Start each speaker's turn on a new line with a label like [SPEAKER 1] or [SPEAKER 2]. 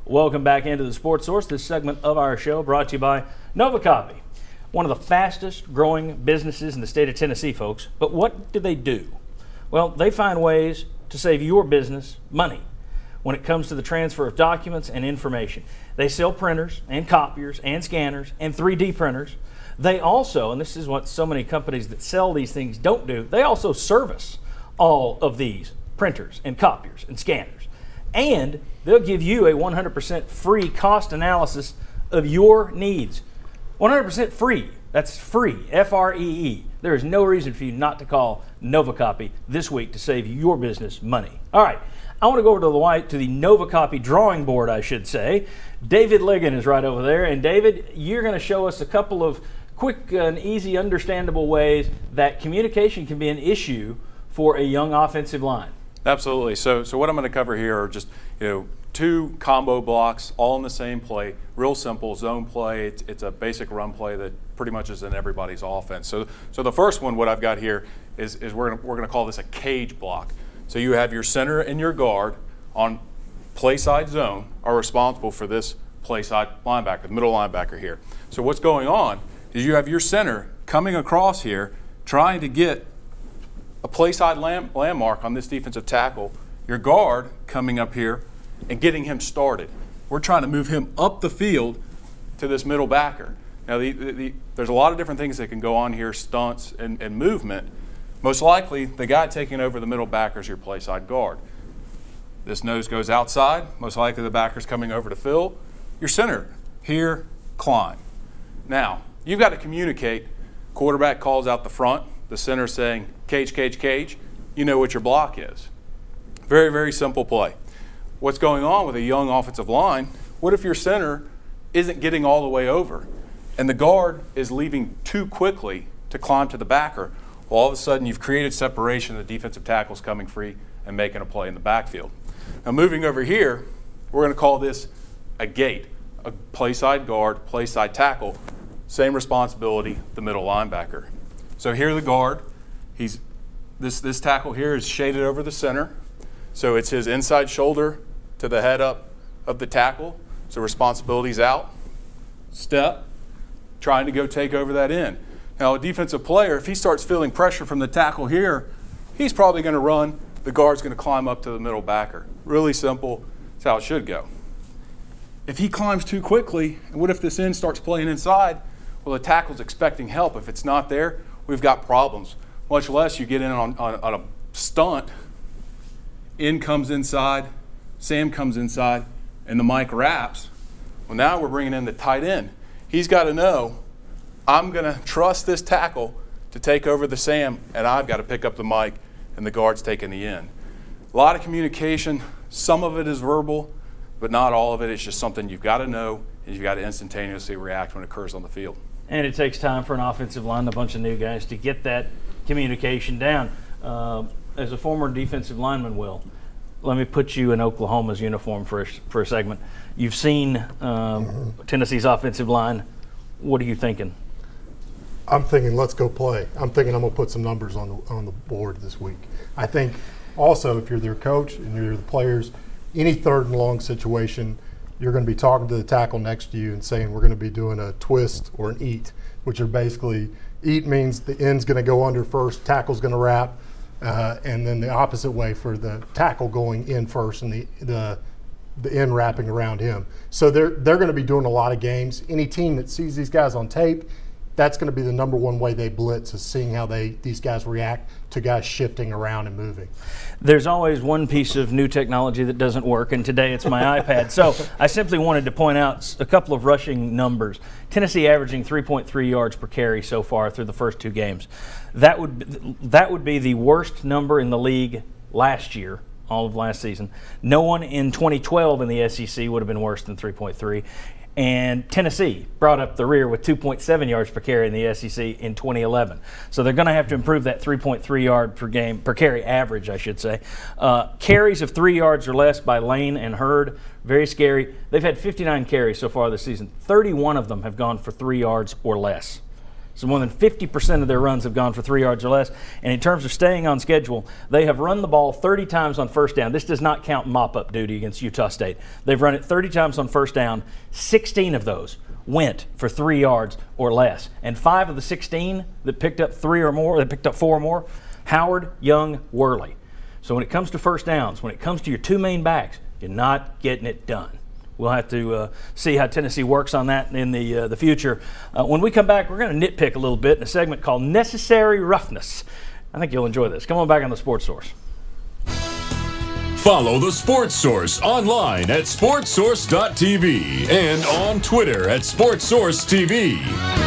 [SPEAKER 1] Welcome back into the Sports Source. This segment of our show brought to you by Novacopy, one of the fastest growing businesses in the state of Tennessee, folks. But what do? Well, they find ways to save your business money when it comes to the transfer of documents and information. They sell printers and copiers and scanners and 3D printers. They also, and this is what so many companies that sell these things don't do, they also service all of these printers and copiers and scanners. And they'll give you a 100% free cost analysis of your needs. 100% free. That's free, F-R-E-E. There is no reason for you not to call Novacopy this week to save your business money. All right, I want to go over to the Novacopy drawing board, I should say. David Ligon is right over there. And David, you're going to show us a couple of quick and easy, understandable ways that communication can be an issue for a young offensive line.
[SPEAKER 2] Absolutely. So what I'm going to cover here are just, two combo blocks all in the same play. Real simple zone play. It's a basic run play that pretty much is in everybody's offense. So the first one, what I've got here is we're going to call this a cage block. So you have your center and your guard on play side zone are responsible for this play side linebacker, the middle linebacker here. So what's going on is you have your center coming across here trying to get a play side landmark on this defensive tackle, your guard coming up here and getting him started. We're trying to move him up the field to this middle backer. Now, there's a lot of different things that can go on here, stunts and movement. Most likely, the guy taking over the middle backer is your play side guard. This nose goes outside. Most likely, the backer's coming over to fill. Your center, here, climb. Now, you've got to communicate. Quarterback calls out the front. The center saying, cage, cage, cage. You know what your block is. Very, very simple play. What's going on with a young offensive line? What if your center isn't getting all the way over and the guard is leaving too quickly to climb to the backer? Well, all of a sudden you've created separation. The defensive tackle's coming free and making a play in the backfield. Now moving over here, we're going to call this a gate, a play side guard, play side tackle. Same responsibility, the middle linebacker. So here the guard, this tackle here is shaded over the center. So it's his inside shoulder to the head up of the tackle. So responsibility's out. Step, trying to go take over that end. Now a defensive player, if he starts feeling pressure from the tackle here, he's probably going to run. The guard's going to climb up to the middle backer. Really simple. That's how it should go. If he climbs too quickly, and what if this end starts playing inside? Well, the tackle's expecting help. If it's not there, we've got problems. Much less you get in on a stunt, in comes inside, Sam comes inside, and the Mike wraps. Well, now we're bringing in the tight end. He's got to know, I'm going to trust this tackle to take over the Sam, and I've got to pick up the Mike, and the guard's taking the end. A lot of communication. Some of it is verbal, but not all of it. It's just something you've got to know, and you've got to instantaneously react when it occurs on the field.
[SPEAKER 1] And it takes time for an offensive line, a bunch of new guys, to get that communication down. As a former defensive lineman, Will, let me put you in Oklahoma's uniform for a segment. You've seen Tennessee's offensive line. What are you thinking?
[SPEAKER 3] I'm thinking, let's go play. I'm thinking I'm going to put some numbers on the board this week. I think also, if you're their coach and you're the players, any third and long situation, you're going to be talking to the tackle next to you and saying we're going to be doing a twist or an eat, which are basically, eat means the end's going to go under first, tackle's going to wrap, and then the opposite way for the tackle going in first and the end wrapping around him. So they're going to be doing a lot of games. Any team that sees these guys on tape, that's going to be the number one way they blitz, is seeing how these guys react to guys shifting around and moving.
[SPEAKER 1] There's always one piece of new technology that doesn't work, and today it's my iPad. So I simply wanted to point out a couple of rushing numbers. Tennessee averaging 3.3 yards per carry so far through the first two games. That would be the worst number in the league last year, all of last season. No one in 2012 in the SEC would have been worse than 3.3. And Tennessee brought up the rear with 2.7 yards per carry in the SEC in 2011. So they're going to have to improve that 3.3 yard per carry average, I should say. Carries of 3 yards or less by Lane and Hurd, very scary. They've had 59 carries so far this season. 31 of them have gone for 3 yards or less. So more than 50% of their runs have gone for 3 yards or less. And in terms of staying on schedule, they have run the ball 30 times on first down. This does not count mop-up duty against Utah State. They've run it 30 times on first down. 16 of those went for 3 yards or less. And 5 of the 16 that picked up 3 or more, that picked up 4 or more, Howard, Young, Worley. So when it comes to first downs, when it comes to your 2 main backs, you're not getting it done. We'll have to see how Tennessee works on that in the future. When we come back, we're going to nitpick a little bit in a segment called Necessary Roughness. I think you'll enjoy this. Come on back on the Sports Source.
[SPEAKER 4] Follow the Sports Source online at sportsource.tv and on Twitter at SportsSourceTV.